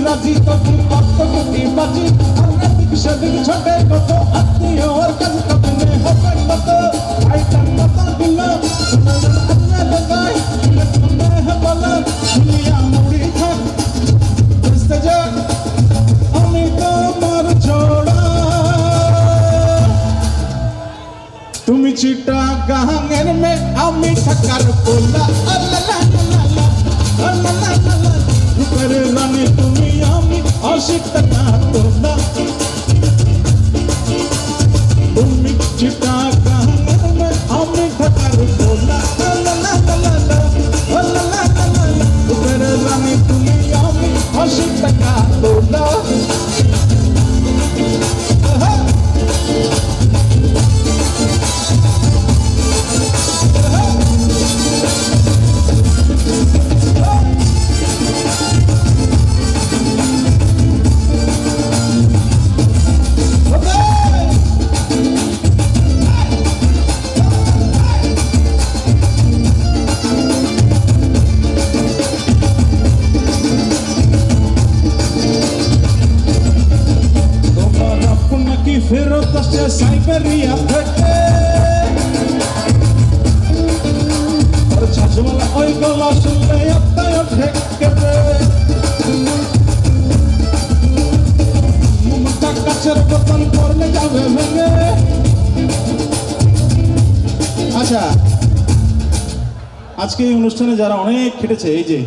রাজি তখন কত কোটি বাজি আমরা দিক সেদিক ছোটে কত আত্মীয় ওর কাজ কখনে হবে কত আইটাম কত দিল আপনা লাগাই তুমি বলা দুনিয়া মুড়ি থাক বুঝতে যা আমি তোমার জোড়া তুমি চিটা গাঙের মে আমি ঢাকার পোলা রূপের রানী তুমি আমি আশিকটা না তোলা তুমি চিটা গাঙের মে আমি ঢাকার পোলা রূপের রানী তুমি আমি আশিকটা না তোলা ফেরত আসছে সাইবেরিয়া থেকে আর ছাজমালা ওই গলা শুনলে আত্মায় ঠেকে মমতা কাছের বোতল করলে যাবে ভেঙে আচ্ছা আজকে এই অনুষ্ঠানে যারা অনেক খেটেছে এই যে